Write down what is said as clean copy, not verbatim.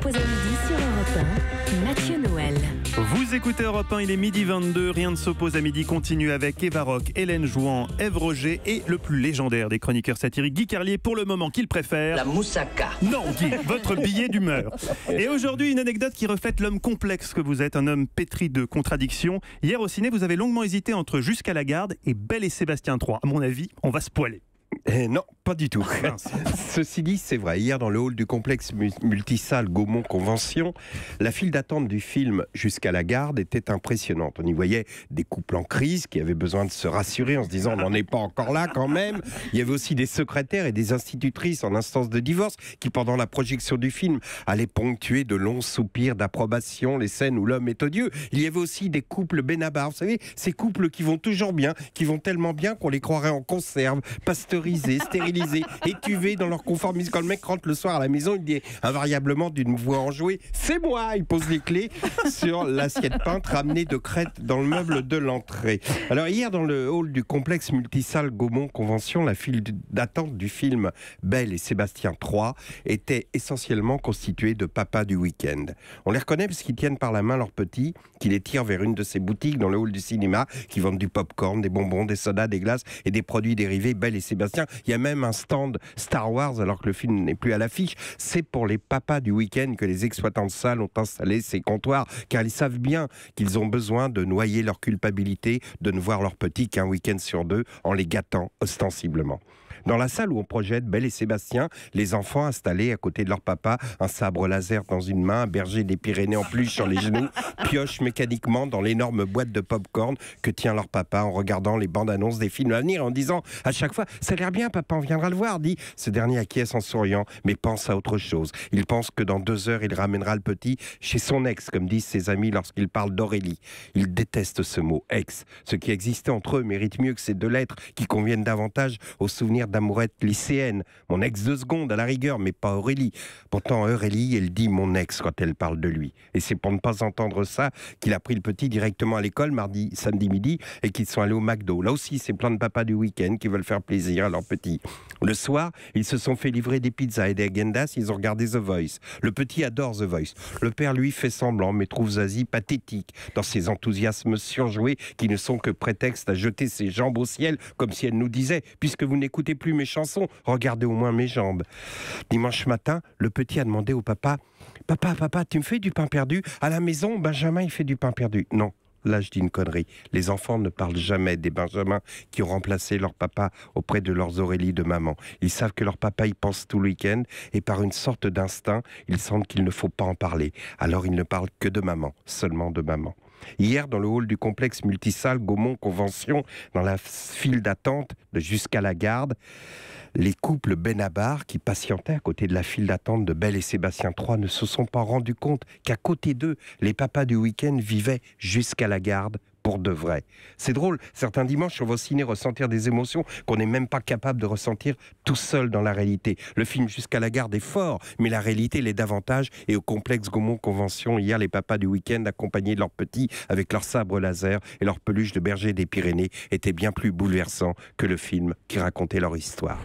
s'oppose à midi sur Europe 1, Mathieu Noël. Vous écoutez Europe 1, il est midi 22, Rien ne s'oppose à midi continue avec Eva Rock, Hélène Jouan, Ève Roger et le plus légendaire des chroniqueurs satiriques, Guy Carlier, pour le moment qu'il préfère... La moussaka. Non, Guy, votre billet d'humeur. Et aujourd'hui, une anecdote qui reflète l'homme complexe que vous êtes, un homme pétri de contradictions. Hier au ciné, vous avez longuement hésité entre Jusqu'à la garde et Belle et Sébastien 3. À mon avis, on va se poiler. Non, pas du tout. Ceci dit, c'est vrai. Hier, dans le hall du complexe multisalle Gaumont Convention, la file d'attente du film Jusqu'à la garde était impressionnante. On y voyait des couples en crise qui avaient besoin de se rassurer en se disant on n'en est pas encore là quand même. Il y avait aussi des secrétaires et des institutrices en instance de divorce qui, pendant la projection du film, allaient ponctuer de longs soupirs d'approbation les scènes où l'homme est odieux. Il y avait aussi des couples Benabar. Vous savez, ces couples qui vont toujours bien, qui vont tellement bien qu'on les croirait en conserve, pasteurisés, stérilisés, étuvés dans leur conformisme. Quand le mec rentre le soir à la maison, il dit invariablement d'une voix enjouée « C'est moi !» Il pose les clés sur l'assiette peinte ramenée de Crète dans le meuble de l'entrée. Alors hier, dans le hall du complexe multisalle Gaumont Convention, la file d'attente du film Belle et Sébastien 3 était essentiellement constituée de papas du week-end. On les reconnaît parce qu'ils tiennent par la main leurs petits, qui les tirent vers une de ces boutiques dans le hall du cinéma, qui vendent du popcorn, des bonbons, des sodas, des glaces et des produits dérivés Belle et Sébastien. Il y a même un stand Star Wars alors que le film n'est plus à l'affiche. C'est pour les papas du week-end que les exploitants de salles ont installé ces comptoirs, car ils savent bien qu'ils ont besoin de noyer leur culpabilité, de ne voir leurs petits qu'un week-end sur deux en les gâtant ostensiblement. Dans la salle où on projette Belle et Sébastien, les enfants installés à côté de leur papa, un sabre laser dans une main, un berger des Pyrénées en peluche sur les genoux, piochent mécaniquement dans l'énorme boîte de popcorn que tient leur papa en regardant les bandes annonces des films à venir, en disant à chaque fois « Ça a l'air bien, papa, on viendra le voir », dit. Ce dernier acquiesce en souriant, mais pense à autre chose. Il pense que dans 2 heures, il ramènera le petit chez son ex, comme disent ses amis lorsqu'il parle d'Aurélie. Il déteste ce mot « ex ». Ce qui existait entre eux mérite mieux que ces 2 lettres qui conviennent davantage aux souvenirs d'amourette lycéenne. Mon ex de seconde à la rigueur, mais pas Aurélie. Pourtant Aurélie, elle dit mon ex quand elle parle de lui. Et c'est pour ne pas entendre ça qu'il a pris le petit directement à l'école samedi midi et qu'ils sont allés au McDo. Là aussi, c'est plein de papas du week-end qui veulent faire plaisir à leur petit. Le soir, ils se sont fait livrer des pizzas et des agendas, ils ont regardé The Voice. Le petit adore The Voice. Le père, lui, fait semblant, mais trouve Zazie pathétique dans ses enthousiasmes surjoués qui ne sont que prétexte à jeter ses jambes au ciel, comme si elle nous disait « Puisque vous n'écoutez plus mes chansons, regardez au moins mes jambes ». Dimanche matin, le petit a demandé au papa « Papa, tu me fais du pain perdu ? À la maison, Benjamin, il fait du pain perdu. » Non. Là, je dis une connerie. Les enfants ne parlent jamais des Benjamins qui ont remplacé leur papa auprès de leurs Aurélie de maman. Ils savent que leur papa y pense tout le week-end et par une sorte d'instinct, ils sentent qu'il ne faut pas en parler. Alors, ils ne parlent que de maman, seulement de maman. Hier, dans le hall du complexe multisalle Gaumont Convention, dans la file d'attente de Jusqu'à la garde, les couples Benabar qui patientaient à côté de la file d'attente de Belle et Sébastien 3 ne se sont pas rendus compte qu'à côté d'eux, les papas du week-end vivaient jusqu'à la garde pour de vrai. C'est drôle, certains dimanches on va au ciné ressentir des émotions qu'on n'est même pas capable de ressentir tout seul dans la réalité. Le film Jusqu'à la garde est fort, mais la réalité l'est davantage. Et au complexe Gaumont Convention, hier, les papas du week-end accompagnés de leurs petits avec leurs sabres laser et leurs peluches de berger des Pyrénées étaient bien plus bouleversants que le film qui racontait leur histoire.